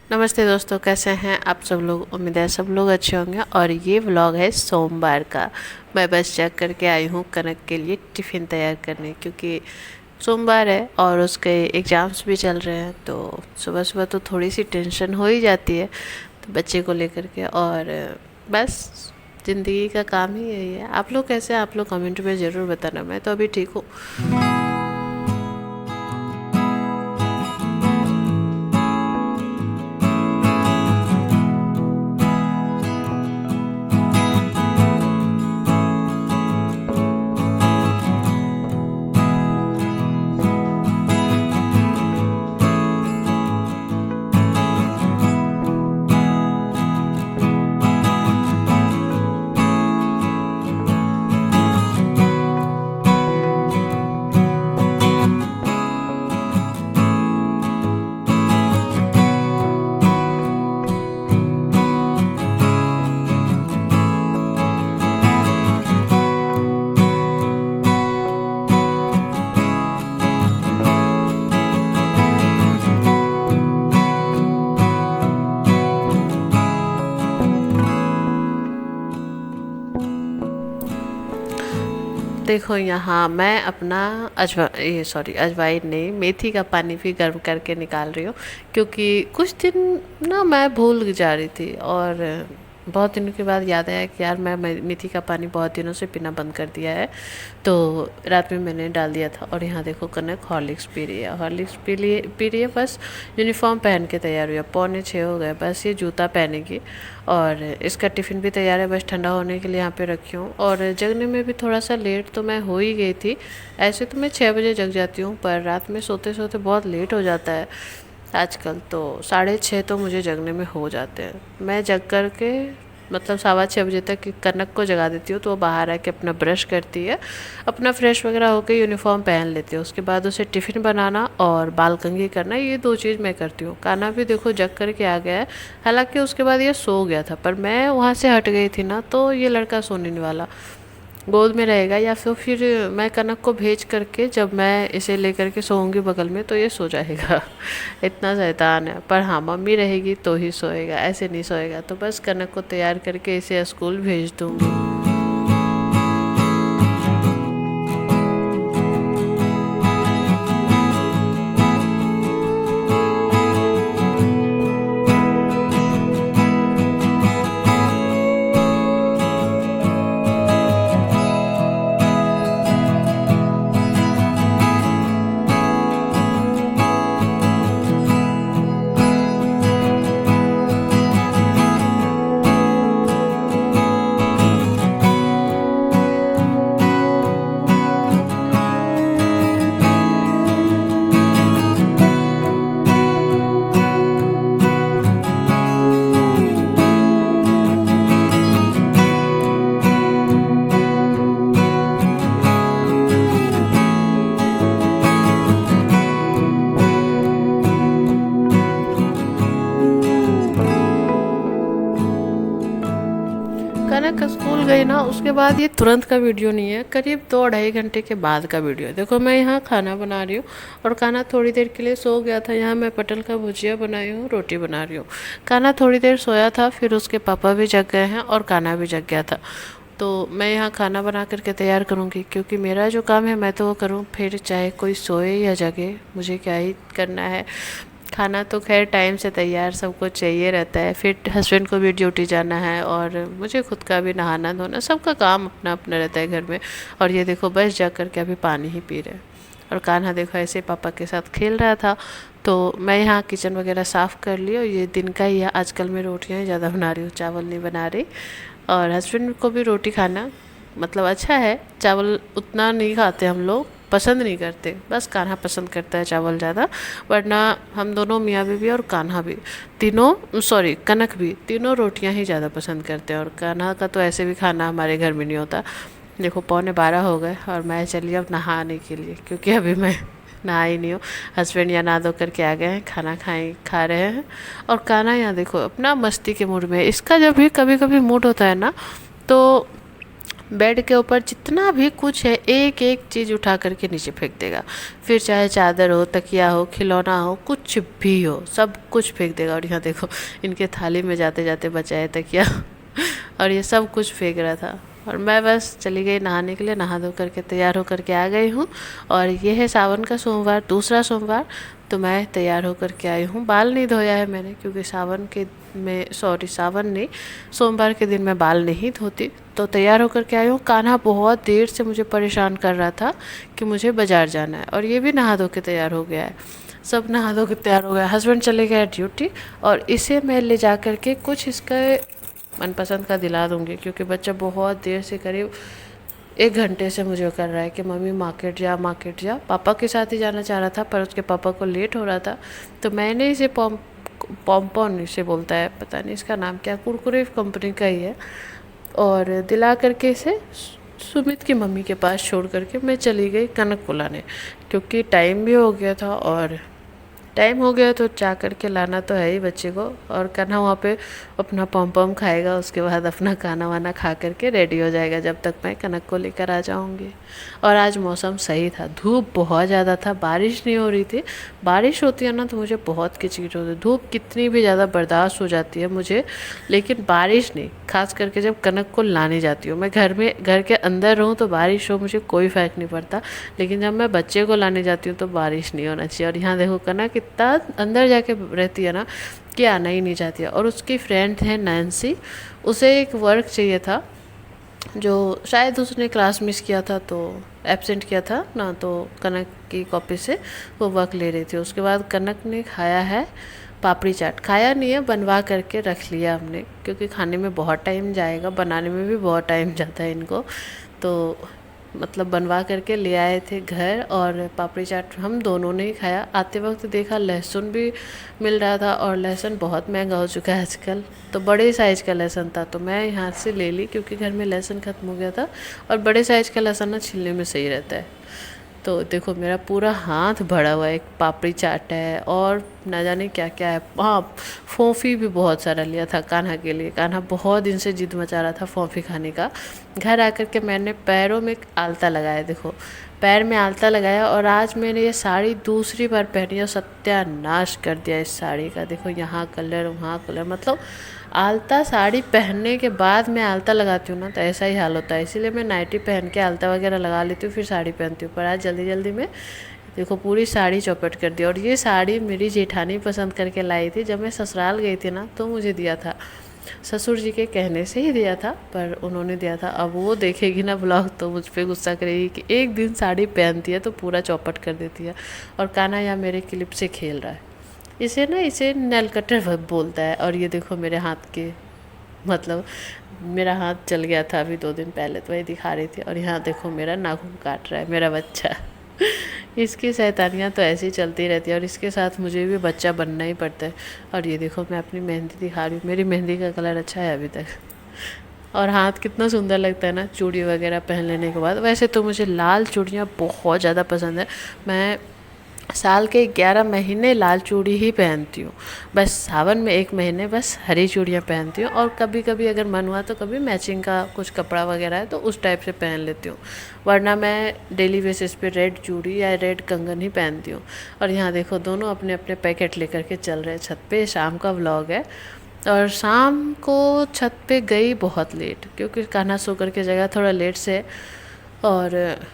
नमस्ते दोस्तों, कैसे हैं आप सब लोग। उम्मीद है सब लोग अच्छे होंगे। और ये व्लॉग है सोमवार का। मैं बस चेक करके आई हूँ कनक के लिए टिफ़िन तैयार करने, क्योंकि सोमवार है और उसके एग्ज़ाम्स भी चल रहे हैं। तो सुबह सुबह तो थोड़ी सी टेंशन हो ही जाती है, तो बच्चे को लेकर के। और बस ज़िंदगी का काम ही यही है। आप लोग कैसे हैं? आप लोग कमेंट में ज़रूर बताना। मैं तो अभी ठीक हूँ। देखो, यहाँ मैं अपना अजवाइन नहीं, मेथी का पानी भी गर्म करके निकाल रही हूँ। क्योंकि कुछ दिन ना मैं भूल जा रही थी, और बहुत दिनों के बाद याद आया कि यार मैं मेथी का पानी बहुत दिनों से पीना बंद कर दिया है। तो रात में मैंने डाल दिया था। और यहाँ देखो, कनक हॉर्लिक्स पी रही है। हॉर्लिक्स पी रही है। बस यूनिफॉर्म पहन के तैयार हुई है। 5:45 हो गए, बस ये जूता पहनेगी। और इसका टिफ़िन भी तैयार है, बस ठंडा होने के लिए यहाँ पे रखी हूँ। और जगने में भी थोड़ा सा लेट तो मैं हो ही गई थी। ऐसे तो मैं 6 बजे जग जाती हूँ, पर रात में सोते सोते बहुत लेट हो जाता है आजकल। तो 6:30 तो मुझे जगने में हो जाते हैं। मैं जग कर के मतलब 6:15 बजे तक कनक को जगा देती हूँ। तो वो बाहर आके अपना ब्रश करती है, अपना फ्रेश वगैरह होकर यूनिफॉर्म पहन लेती है। उसके बाद उसे टिफ़िन बनाना और बाल कंघी करना, ये 2 चीज़ मैं करती हूँ। कान्हा भी देखो जग कर के आ गया है। हालांकि उसके बाद ये सो गया था, पर मैं वहाँ से हट गई थी ना, तो ये लड़का सोने नहीं वाला, गोद में रहेगा। या फिर मैं कनक को भेज करके जब मैं इसे लेकर के सोऊंगी बगल में, तो ये सो जाएगा। इतना शैतान है। पर हाँ, मम्मी रहेगी तो ही सोएगा, ऐसे नहीं सोएगा। तो बस कनक को तैयार करके इसे स्कूल भेज दूँगी। कनक स्कूल गई ना, उसके बाद ये तुरंत का वीडियो नहीं है, करीब 2-2.5 घंटे के बाद का वीडियो है। देखो, मैं यहाँ खाना बना रही हूँ और कान्हा थोड़ी देर के लिए सो गया था। यहाँ मैं पटल का भुजिया बनाई हूँ, रोटी बना रही हूँ। कान्हा थोड़ी देर सोया था, फिर उसके पापा भी जग गए हैं और कान्हा भी जग गया था। तो मैं यहाँ खाना बना करके तैयार करूँगी, क्योंकि मेरा जो काम है मैं तो वो करूँ, फिर चाहे कोई सोए या जगे, मुझे क्या ही करना है। खाना तो खैर टाइम से तैयार सबको चाहिए रहता है। फिर हस्बैंड को भी ड्यूटी जाना है, और मुझे खुद का भी नहाना धोना, सबका काम अपना अपना रहता है घर में। और ये देखो, बस जा कर के अभी पानी ही पी रहे हैं। और कान्हा देखो ऐसे पापा के साथ खेल रहा था। तो मैं यहाँ किचन वगैरह साफ़ कर ली। और ये दिन का ही है, आजकल मैं रोटियाँ ही ज़्यादा बना रही हूँ, चावल नहीं बना रही। और हस्बैंड को भी रोटी खाना मतलब अच्छा है। चावल उतना नहीं खाते हम लोग, पसंद नहीं करते। बस कान्हा पसंद करता है चावल ज़्यादा। वरना हम दोनों, मियाँ बीवी और कान्हा भी, तीनों सॉरी कनक भी, तीनों रोटियां ही ज़्यादा पसंद करते हैं। और कान्हा का तो ऐसे भी खाना हमारे घर में नहीं होता। देखो 11:15 हो गए और मैं चली अब नहाने के लिए, क्योंकि अभी मैं नहा ही नहीं हूँ। हस्बैंड यहाँ नहा धो करके आ गए हैं, खाना खा रहे हैं। और कान्हा यहाँ देखो अपना मस्ती के मूड में है। इसका जब भी कभी कभी मूड होता है ना, तो बेड के ऊपर जितना भी कुछ है एक एक चीज़ उठा करके नीचे फेंक देगा। फिर चाहे चादर हो, तकिया हो, खिलौना हो, कुछ भी हो, सब कुछ फेंक देगा। और यहाँ देखो इनके थाली में जाते जाते बचा है तकिया और ये सब कुछ फेंक रहा था। और मैं बस चली गई नहाने के लिए, नहा धो करके तैयार होकर के आ गई हूँ। और ये है सावन का सोमवार, दूसरा सोमवार, तो मैं तैयार होकर के आई हूँ। बाल नहीं धोया है मैंने क्योंकि सावन नहीं, सोमवार के दिन मैं बाल नहीं धोती। तो तैयार होकर के आई हूँ। कान्हा बहुत देर से मुझे परेशान कर रहा था कि मुझे बाज़ार जाना है, और ये भी नहा धो के तैयार हो गया है। सब नहा धो के तैयार हो गया। हस्बैंड चले गए ड्यूटी, और इसे मैं ले जा कर के कुछ इसका मनपसंद का दिला दूँगी, क्योंकि बच्चा बहुत देर से, करीब 1 घंटे से मुझे कर रहा है कि मम्मी मार्केट जा, मार्केट जा। पापा के साथ ही जाना चाह रहा था, पर उसके पापा को लेट हो रहा था। तो मैंने इसे पॉम्पॉन इसे बोलता है, पता नहीं इसका नाम क्या, कुरकुरे कंपनी का ही है, और दिला करके इसे सुमित की मम्मी के पास छोड़ करके मैं चली गई कनक को लाने, क्योंकि टाइम भी हो गया था। और टाइम हो गया तो जा करके लाना तो है ही बच्चे को। और कान्हा वहाँ पे अपना पम खाएगा, उसके बाद अपना खाना वाना खा करके रेडी हो जाएगा, जब तक मैं कनक को लेकर आ जाऊँगी। और आज मौसम सही था, धूप बहुत ज़्यादा था, बारिश नहीं हो रही थी। बारिश होती है ना तो मुझे बहुत किचकिच होती है, धूप कितनी भी ज़्यादा बर्दाश्त हो जाती है मुझे, लेकिन बारिश नहीं। खास करके जब कनक को लाने जाती हूँ, मैं घर के अंदर रहूँ तो बारिश हो, मुझे कोई फ़र्क नहीं पड़ता, लेकिन जब मैं बच्चे को लाने जाती हूँ तो बारिश नहीं होना चाहिए। और यहाँ देखो कनक इतना अंदर जाके रहती है ना कि आना ही नहीं चाहती है। और उसकी फ्रेंड है नैन्सी, उसे एक वर्क चाहिए था, जो शायद उसने क्लास मिस किया था, तो एब्सेंट किया था ना, तो कनक की कॉपी से वो वर्क ले रही थी। उसके बाद कनक ने खाया है पापड़ी चाट, खाया नहीं है, बनवा करके रख लिया हमने, क्योंकि खाने में बहुत टाइम जाएगा, बनाने में भी बहुत टाइम जाता है इनको, तो मतलब बनवा करके ले आए थे घर। और पापड़ी चाट हम दोनों ने ही खाया। आते वक्त देखा लहसुन भी मिल रहा था, और लहसुन बहुत महंगा हो चुका है आजकल, तो बड़े साइज़ का लहसुन था, तो मैं यहाँ से ले ली, क्योंकि घर में लहसुन ख़त्म हो गया था। और बड़े साइज़ का लहसुन ना छीलने में सही रहता है। तो देखो मेरा पूरा हाथ भरा हुआ है, एक पापड़ी चाट है और ना जाने क्या क्या है। हाँ, फोफी भी बहुत सारा लिया था कान्हा के लिए, कान्हा बहुत दिन से जिद मचा रहा था फोफी खाने का। घर आकर के मैंने पैरों में आलता लगाया, देखो पैर में आलता लगाया, और आज मैंने ये साड़ी दूसरी बार पहनी और सत्यानाश कर दिया इस साड़ी का। देखो यहाँ कलर, वहाँ कलर, मतलब आलता साड़ी पहनने के बाद मैं आलता लगाती हूँ ना तो ऐसा ही हाल होता है। इसीलिए मैं नाइटी पहन के आलता वगैरह लगा लेती हूँ, फिर साड़ी पहनती हूँ। पर आज जल्दी जल्दी में देखो पूरी साड़ी चौपट कर दी। और ये साड़ी मेरी जेठानी पसंद करके लाई थी, जब मैं ससुराल गई थी ना तो मुझे दिया था, ससुर जी के कहने से ही दिया था, पर उन्होंने दिया था। अब वो देखेगी ना ब्लॉग तो मुझ पर गुस्सा करेगी कि एक दिन साड़ी पहनती है तो पूरा चौपट कर देती है। और कान्हा यहाँ मेरे क्लिप से खेल रहा है, इसे नेल कटर बोलता है। और ये देखो मेरे हाथ के, मतलब मेरा हाथ चल गया था अभी 2 दिन पहले, तो वही दिखा रही थी। और यहाँ देखो मेरा नाखून काट रहा है मेरा बच्चा इसकी शैतानियाँ तो ऐसी चलती रहती है, और इसके साथ मुझे भी बच्चा बनना ही पड़ता है। और ये देखो मैं अपनी मेहंदी दिखा रही हूँ, मेरी मेहंदी का कलर अच्छा है अभी तक, और हाथ कितना सुंदर लगता है ना चूड़ी वगैरह पहन लेने के बाद। वैसे तो मुझे लाल चूड़ियाँ बहुत ज़्यादा पसंद है, मैं साल के 11 महीने लाल चूड़ी ही पहनती हूँ, बस सावन में 1 महीने बस हरी चूड़ियाँ पहनती हूँ। और कभी कभी अगर मन हुआ तो कभी मैचिंग का कुछ कपड़ा वगैरह है तो उस टाइप से पहन लेती हूँ, वरना मैं डेली बेसिस पे रेड चूड़ी या रेड कंगन ही पहनती हूँ। और यहाँ देखो दोनों अपने अपने पैकेट लेकर के चल रहे हैं छत पे। शाम का व्लॉग है, और शाम को छत पे गई बहुत लेट, क्योंकि कान्हा सो कर के जगह थोड़ा लेट से। और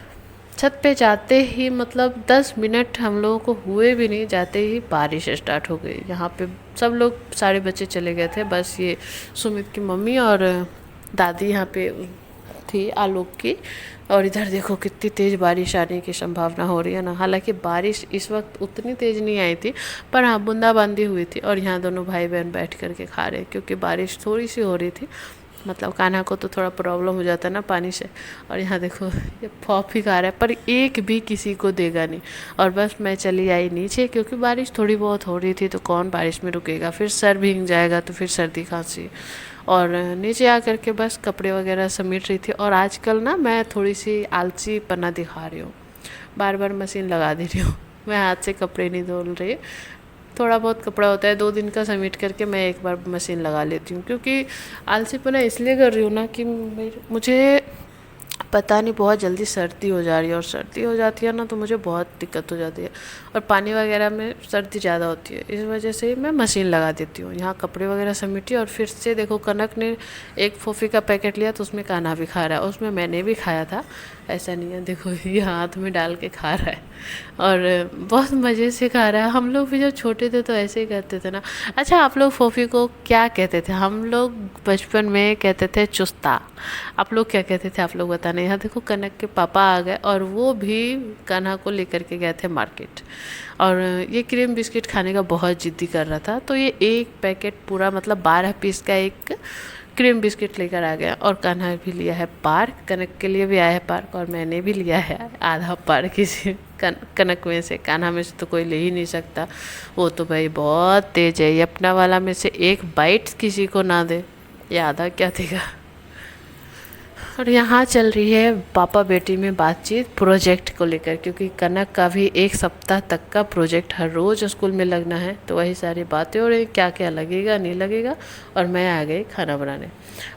छत पे जाते ही मतलब 10 मिनट हम लोगों को हुए भी नहीं, जाते ही बारिश स्टार्ट हो गई। यहाँ पे सब लोग, सारे बच्चे चले गए थे, बस ये सुमित की मम्मी और दादी यहाँ पे थी आलोक की। और इधर देखो कितनी तेज़ बारिश आने की संभावना हो रही है ना। हालांकि बारिश इस वक्त उतनी तेज़ नहीं आई थी, पर हाँ बूंदाबांदी हुई थी। और यहाँ दोनों भाई बहन बैठ करके खा रहे, क्योंकि बारिश थोड़ी सी हो रही थी, मतलब कान्हा को तो थोड़ा प्रॉब्लम हो जाता है ना पानी से। और यहाँ देखो ये फॉफ ही खा रहा है, पर एक भी किसी को देगा नहीं। और बस मैं चली आई नीचे, क्योंकि बारिश थोड़ी बहुत हो रही थी तो कौन बारिश में रुकेगा, फिर सर भीग जाएगा तो फिर सर्दी खांसी। और नीचे आकर के बस कपड़े वगैरह समेट रही थी। और आजकल ना मैं थोड़ी सी आलसी पन्ना दिखा रही हूँ, बार बार मशीन लगा दे रही हूँ मैं हाथ से कपड़े नहीं धुल रही। थोड़ा बहुत कपड़ा होता है 2 दिन का समेट करके मैं एक बार मशीन लगा लेती हूँ, क्योंकि आलसीपना इसलिए कर रही हूँ ना कि मुझे पता नहीं बहुत जल्दी सर्दी हो जा रही है, और सर्दी हो जाती है ना तो मुझे बहुत दिक्कत हो जाती है, और पानी वगैरह में सर्दी ज़्यादा होती है, इस वजह से मैं मशीन लगा देती हूँ। यहाँ कपड़े वगैरह समेटी, और फिर से देखो कनक ने एक फोफी का पैकेट लिया तो उसमें कान्हा भी खा रहा है, उसमें मैंने भी खाया था, ऐसा नहीं है, देखो ये हाथ में डाल के खा रहा है और बहुत मज़े से खा रहा है। हम लोग भी जब छोटे थे तो ऐसे ही करते थे ना। अच्छा, आप लोग फोफी को क्या कहते थे? हम लोग बचपन में कहते थे चुस्ता। आप लोग क्या कहते थे? आप लोग बताने। यहाँ देखो कनक के पापा आ गए और वो भी कान्हा को लेकर के गए थे मार्केट, और ये क्रीम बिस्किट खाने का बहुत जिद्दी कर रहा था, तो ये एक पैकेट पूरा मतलब 12 पीस का एक क्रीम बिस्किट लेकर आ गया। और कान्हा भी लिया है पार्क, कनक के लिए भी आया है पार्क, और मैंने भी लिया है आधा पार्क किसी कनक में से। कान्हा में से तो कोई ले ही नहीं सकता, वो तो भाई बहुत तेज है, ये अपना वाला में से एक बाइट किसी को ना दे, ये आधा क्या देगा। और यहाँ चल रही है पापा बेटी में बातचीत प्रोजेक्ट को लेकर, क्योंकि कनक का भी 1 सप्ताह तक का प्रोजेक्ट हर रोज़ स्कूल में लगना है, तो वही सारी बातें हो रही, क्या क्या लगेगा नहीं लगेगा। और मैं आ गई खाना बनाने,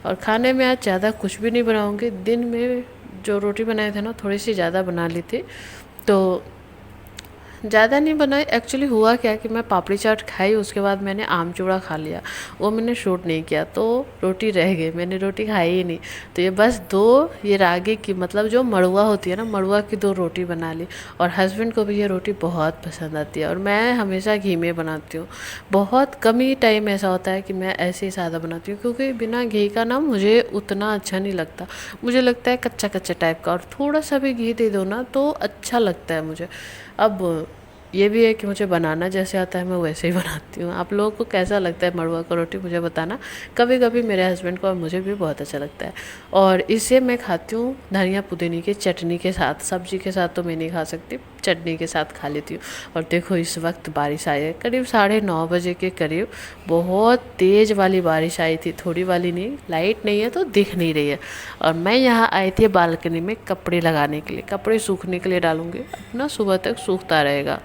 और खाने में आज ज़्यादा कुछ भी नहीं बनाऊँगी। दिन में जो रोटी बनाए थे ना थोड़ी सी ज़्यादा बना ली थी, तो ज़्यादा नहीं बनाई। एक्चुअली हुआ क्या कि मैं पापड़ी चाट खाई, उसके बाद मैंने आम चूड़ा खा लिया, वो मैंने शूट नहीं किया, तो रोटी रह गई, मैंने रोटी खाई ही नहीं। तो ये बस 2 ये रागी की मतलब जो मड़ुआ होती है ना, मड़ुआ की 2 रोटी बना ली। और हस्बैंड को भी ये रोटी बहुत पसंद आती है, और मैं हमेशा घी में बनाती हूँ। बहुत कम ही टाइम ऐसा होता है कि मैं ऐसे ही सादा बनाती हूँ, क्योंकि बिना घी का ना मुझे उतना अच्छा नहीं लगता, मुझे लगता है कच्चा कच्चा टाइप का, और थोड़ा सा भी घी दे दो ना तो अच्छा लगता है मुझे। अब ये भी है कि मुझे बनाना जैसे आता है मैं वैसे ही बनाती हूँ। आप लोगों को कैसा लगता है मड़ुआ का रोटी मुझे बताना। कभी कभी मेरे हस्बैंड को और मुझे भी बहुत अच्छा लगता है, और इसे मैं खाती हूँ धनिया पुदीने की चटनी के साथ। सब्जी के साथ तो मैं नहीं खा सकती, चटनी के साथ खा लेती हूँ। और देखो इस वक्त बारिश आई है, करीब 9:30 बजे के करीब बहुत तेज़ वाली बारिश आई थी, थोड़ी वाली नहीं, लाइट नहीं है तो दिख नहीं रही है। और मैं यहाँ आई थी बालकनी में कपड़े लगाने के लिए, कपड़े सूखने के लिए डालूंगी, अपना सुबह तक सूखता रहेगा।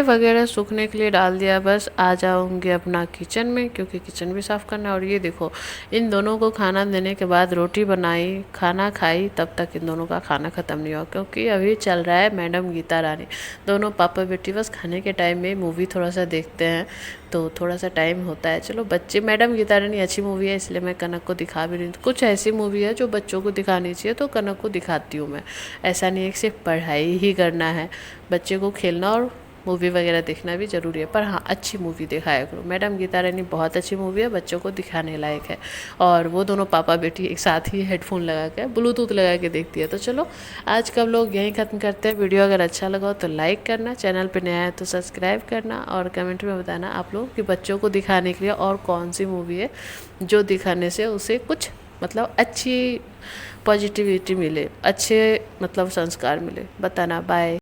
वगैरह सूखने के लिए डाल दिया, बस आ जाऊंगी अपना किचन में, क्योंकि किचन भी साफ़ करना है। और ये देखो इन दोनों को खाना देने के बाद रोटी बनाई, खाना खाई, तब तक इन दोनों का खाना ख़त्म नहीं हुआ, क्योंकि अभी चल रहा है मैडम गीता रानी। दोनों पापा बेटी बस खाने के टाइम में मूवी थोड़ा सा देखते हैं, तो थोड़ा सा टाइम होता है। चलो बच्चे, मैडम गीता रानी अच्छी मूवी है, इसलिए मैं कनक को दिखा भी रही हूँ। कुछ ऐसी मूवी है जो बच्चों को दिखानी चाहिए, तो कनक को दिखाती हूँ मैं। ऐसा नहीं है कि सिर्फ पढ़ाई ही करना है, बच्चे को खेलना और मूवी वगैरह देखना भी ज़रूरी है, पर हाँ अच्छी मूवी दिखाया करो। मैडम गीता रानी बहुत अच्छी मूवी है, बच्चों को दिखाने लायक है। और वो दोनों पापा बेटी एक साथ ही हेडफोन लगा के ब्लूटूथ लगा के देखती है। तो चलो आज का व्लॉग यहीं ख़त्म करते हैं। वीडियो अगर अच्छा लगा हो तो लाइक करना, चैनल पर नया है तो सब्सक्राइब करना, और कमेंट में बताना आप लोग कि बच्चों को दिखाने के लिए और कौन सी मूवी है जो दिखाने से उसे कुछ मतलब अच्छी पॉजिटिविटी मिले, अच्छे मतलब संस्कार मिले, बताना। बाय।